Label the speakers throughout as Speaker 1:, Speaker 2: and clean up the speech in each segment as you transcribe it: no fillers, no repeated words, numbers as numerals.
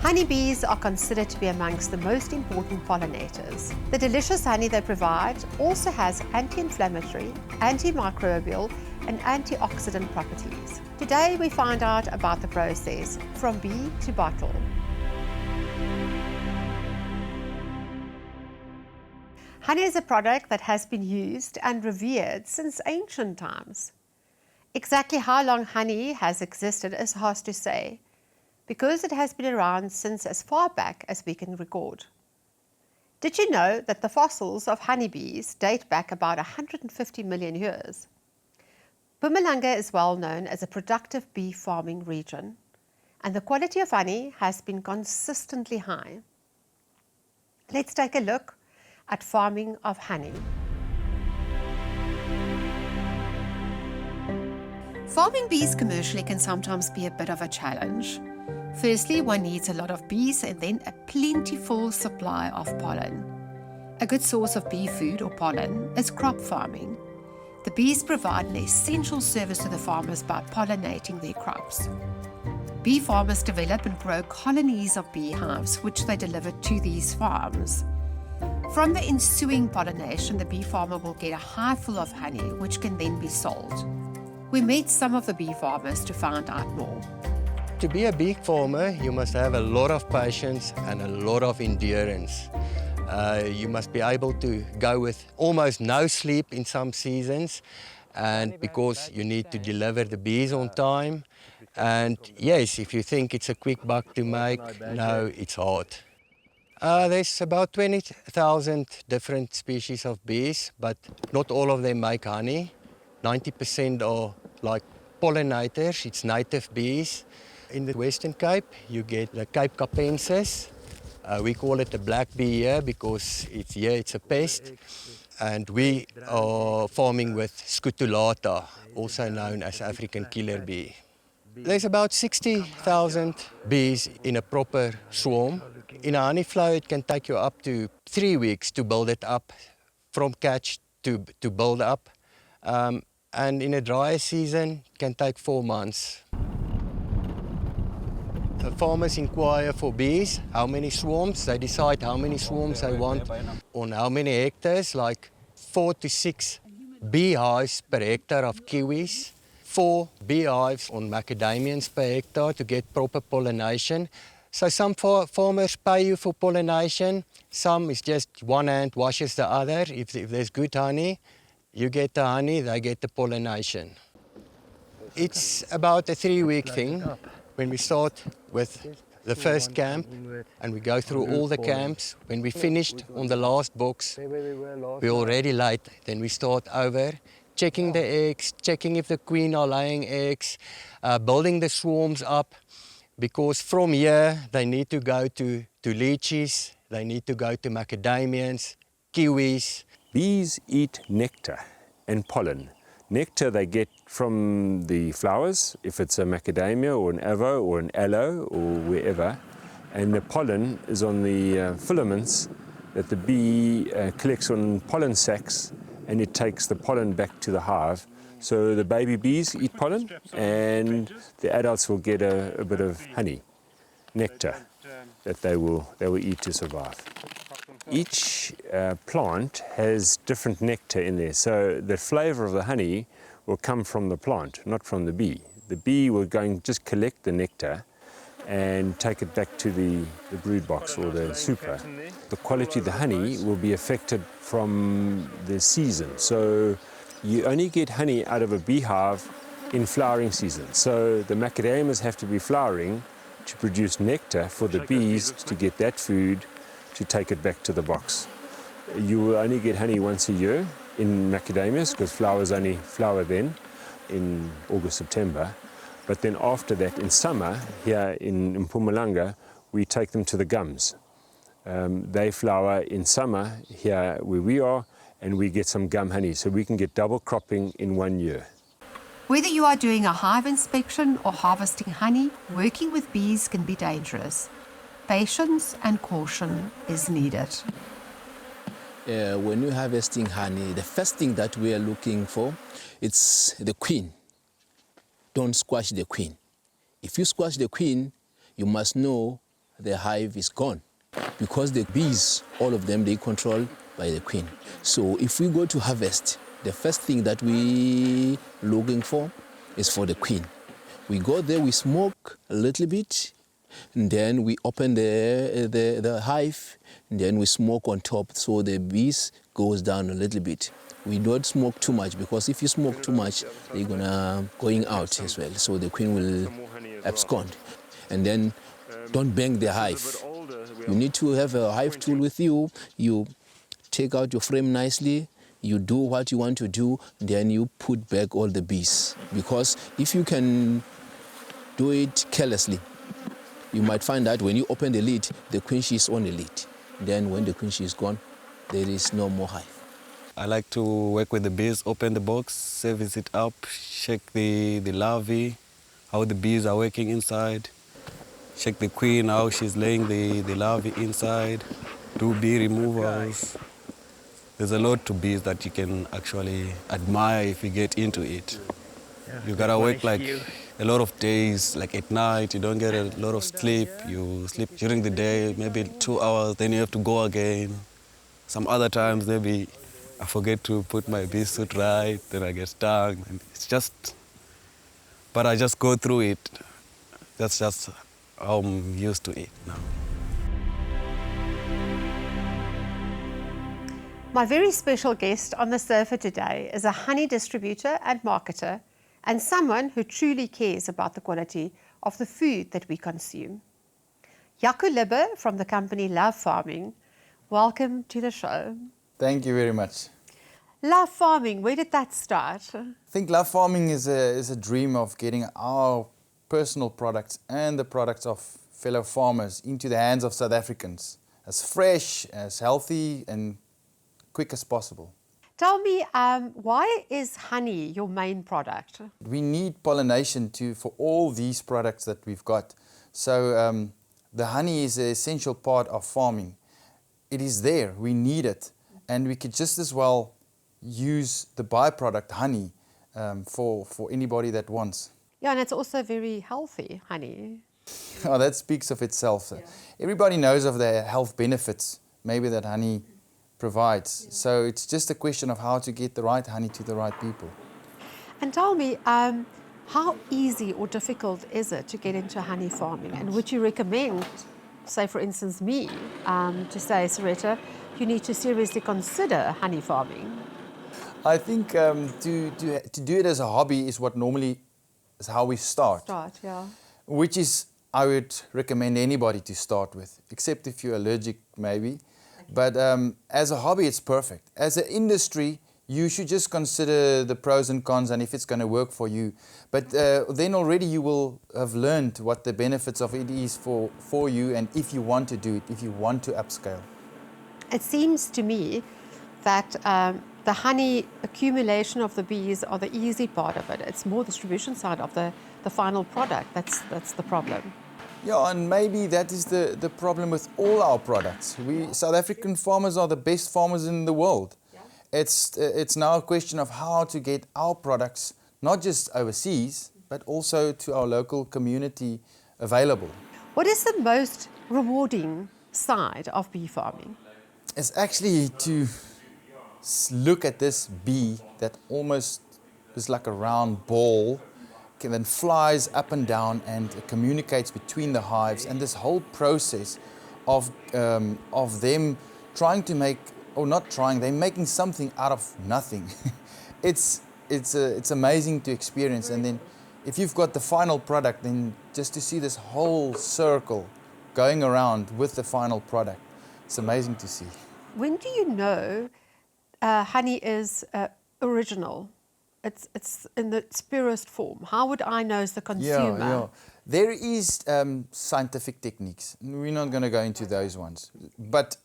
Speaker 1: Honeybees are considered to be amongst the most important pollinators. The delicious honey they provide also has anti-inflammatory, antimicrobial, and antioxidant properties. Today we find out about the process from bee to bottle. Honey is a product that has been used and revered since ancient times. Exactly how long honey has existed is hard to say, because it has been around since as far back as we can record. Did you know that the fossils of honeybees date back about 150 million years? Mpumalanga is well known as a productive bee farming region, and the quality of honey has been consistently high. Let's take a look at farming of honey. Farming bees commercially can sometimes be a bit of a challenge. Firstly, one needs a lot of bees and then a plentiful supply of pollen. A good source of bee food or pollen is crop farming. The bees provide an essential service to the farmers by pollinating their crops. Bee farmers develop and grow colonies of beehives which they deliver to these farms. From the ensuing pollination, the bee farmer will get a hive full of honey which can then be sold. We met some of the bee farmers to find out more.
Speaker 2: To be a bee farmer, you must have a lot of patience and a lot of endurance. You must be able to go with almost no sleep in some seasons, and because you need to deliver the bees on time. And yes, if you think it's a quick buck to make, no, it's hard. There's about 20,000 different species of bees, but not all of them make honey. 90% are like pollinators, it's native bees. In the Western Cape, you get the Cape capensis. We call it the black bee here because it's a pest. And we are farming with scutulata, also known as African killer bee. There's about 60,000 bees in a proper swarm. In a honey flow, it can take you up to 3 weeks to build it up, from catch to build up. And in a dry season, it can take 4 months. The farmers inquire for bees, how many swarms. They decide how many swarms they want on how many hectares, like 4 to 6 beehives per hectare of kiwis, 4 beehives on macadamians per hectare to get proper pollination. So some farmers pay you for pollination, some is just one hand washes the other. If there's good honey, you get the honey, they get the pollination. It's about a 3-week thing. When we start with the first camp and we go through all the camps, when we finished on the last box, we're already late. Then we start over, checking the eggs, checking if the queen are laying eggs, building the swarms up, because from here they need to go to lychees, they need to go to macadamians, kiwis.
Speaker 3: Bees eat nectar and pollen. Nectar they get from the flowers, if it's a macadamia or an avo or an aloe or wherever, and the pollen is on the filaments that the bee collects on pollen sacs, and it takes the pollen back to the hive. So the baby bees eat pollen and the adults will get a bit of honey, nectar, that they will eat to survive. Each plant has different nectar in there, so the flavor of the honey will come from the plant, not from the bee. The bee will just collect the nectar and take it back to the brood box or the super. The quality of the honey will be affected from the season. So you only get honey out of a beehive in flowering season. So the macadamias have to be flowering to produce nectar for the bees to get that food to take it back to the box. You will only get honey once a year in macadamias because flowers only flower then in August, September. But then after that, in summer, here in Mpumalanga, we take them to the gums. They flower in summer here where we are, and we get some gum honey, so we can get double cropping in 1 year.
Speaker 1: Whether you are doing a hive inspection or harvesting honey, working with bees can be dangerous. Patience and caution is needed.
Speaker 4: When you're harvesting honey, the first thing that we are looking for, it's the queen. Don't squash the queen. If you squash the queen, you must know the hive is gone because the bees, all of them, they controlled by the queen. So if we go to harvest, the first thing that we looking for is for the queen. We go there, we smoke a little bit, and then we open the hive, and then we smoke on top so the bees goes down a little bit. We don't smoke too much because if you smoke too much, they're going out as well. So the queen will abscond. And then don't bang the hive. You need to have a hive tool with you. You take out your frame nicely, you do what you want to do, then you put back all the bees. Because if you can do it carelessly, you might find that when you open the lid, the queen she is on the lid. Then when the queen she is gone, there is no more hive.
Speaker 5: I like to work with the bees, open the box, service it up, check the larvae, how the bees are working inside, check the queen, how she's laying the larvae inside, do bee removals. There's a lot to bees that you can actually admire if you get into it. You gotta work like a lot of days, like at night, you don't get a lot of sleep. You sleep during the day, maybe 2 hours, then you have to go again. Some other times, maybe I forget to put my bee suit right, then I get stung. And it's just, but I just go through it. That's just how I'm used to it now.
Speaker 1: My very special guest on the sofa today is a honey distributor and marketer, and someone who truly cares about the quality of the food that we consume. Jaco Libbe from the company Love Farming, welcome to the show.
Speaker 6: Thank you very much.
Speaker 1: Love Farming, where did that start?
Speaker 6: I think Love Farming is a dream of getting our personal products and the products of fellow farmers into the hands of South Africans as fresh, as healthy and quick as possible.
Speaker 1: Tell me, why is honey your main product?
Speaker 6: We need pollination for all these products that we've got. So the honey is an essential part of farming. It is there, we need it. And we could just as well use the byproduct honey for anybody that wants.
Speaker 1: Yeah, and it's also very healthy, honey.
Speaker 6: Oh, that speaks of itself. Yeah. Everybody knows of the health benefits maybe that honey provides. Yeah. So it's just a question of how to get the right honey to the right people.
Speaker 1: And tell me, how easy or difficult is it to get into honey farming? And would you recommend, say for instance me, to say, Saretta, you need to seriously consider honey farming?
Speaker 6: I think to do it as a hobby is what normally is how we start.
Speaker 1: Yeah.
Speaker 6: Which is, I would recommend anybody to start with, except if you're allergic maybe. But as a hobby, it's perfect. As an industry, you should just consider the pros and cons and if it's going to work for you. But then already you will have learned what the benefits of it is for you and if you want to do it, if you want to upscale.
Speaker 1: It seems to me that the honey accumulation of the bees are the easy part of it. It's more the distribution side of the final product that's the problem.
Speaker 6: Yeah, and maybe that is the problem with all our products. We South African farmers are the best farmers in the world. Yeah. It's now a question of how to get our products, not just overseas, but also to our local community available.
Speaker 1: What is the most rewarding side of bee farming?
Speaker 6: It's actually to look at this bee that almost is like a round ball, then flies up and down and communicates between the hives, and this whole process of them trying to make, or not trying, they're making something out of nothing. It's amazing to experience, and then if you've got the final product, then just to see this whole circle going around with the final product, it's amazing to see.
Speaker 1: When do you know honey is original? It's in its purest form. How would I know as the consumer?
Speaker 6: Yeah. There is scientific techniques. We're not going to go into those ones. But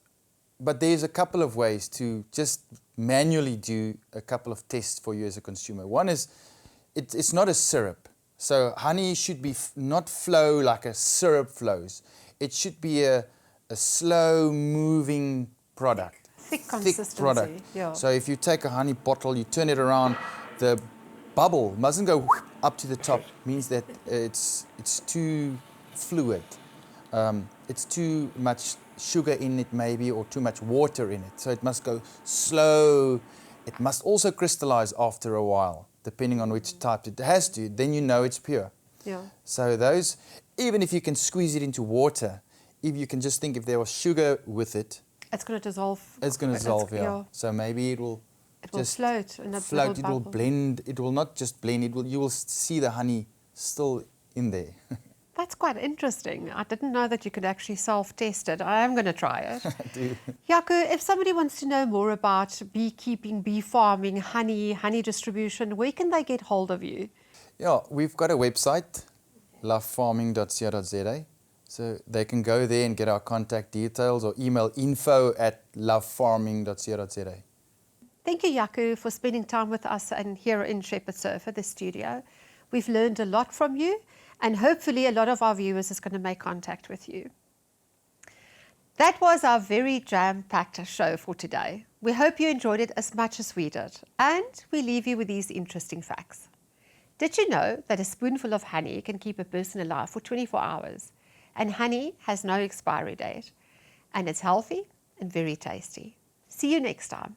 Speaker 6: there's a couple of ways to just manually do a couple of tests for you as a consumer. One is, it's not a syrup. So honey should be not flow like a syrup flows. It should be a slow moving product.
Speaker 1: Thick consistency.
Speaker 6: Thick product.
Speaker 1: Yeah.
Speaker 6: So if you take a honey bottle, you turn it around, the bubble mustn't go up to the top. Means that it's too fluid. it's too much sugar in it maybe, or too much water in it. So it must go slow. It must also crystallize after a while, depending on which type it has to. Then you know it's pure.
Speaker 1: Yeah.
Speaker 6: So those, even if you can squeeze it into water, if you can just think if there was sugar with it,
Speaker 1: It's going to dissolve.
Speaker 6: it's going to dissolve, yeah. So maybe it will just
Speaker 1: float in a
Speaker 6: float.
Speaker 1: little
Speaker 6: It will
Speaker 1: bubble.
Speaker 6: blend. It will not just blend. It will. You will see the honey still in there.
Speaker 1: That's quite interesting. I didn't know that you could actually self-test it. I am going to try it.
Speaker 6: Do.
Speaker 1: Jaco, if somebody wants to know more about beekeeping, bee farming, honey distribution, where can they get hold of you?
Speaker 6: Yeah, we've got a website, lovefarming.co.za. So they can go there and get our contact details, or email info@lovefarming.co.za.
Speaker 1: Thank you, Jaco, for spending time with us and here in Shepherd's Sofa, the studio. We've learned a lot from you, and hopefully a lot of our viewers is going to make contact with you. That was our very jam-packed show for today. We hope you enjoyed it as much as we did, and we leave you with these interesting facts. Did you know that a spoonful of honey can keep a person alive for 24 hours? And honey has no expiry date, and it's healthy and very tasty. See you next time.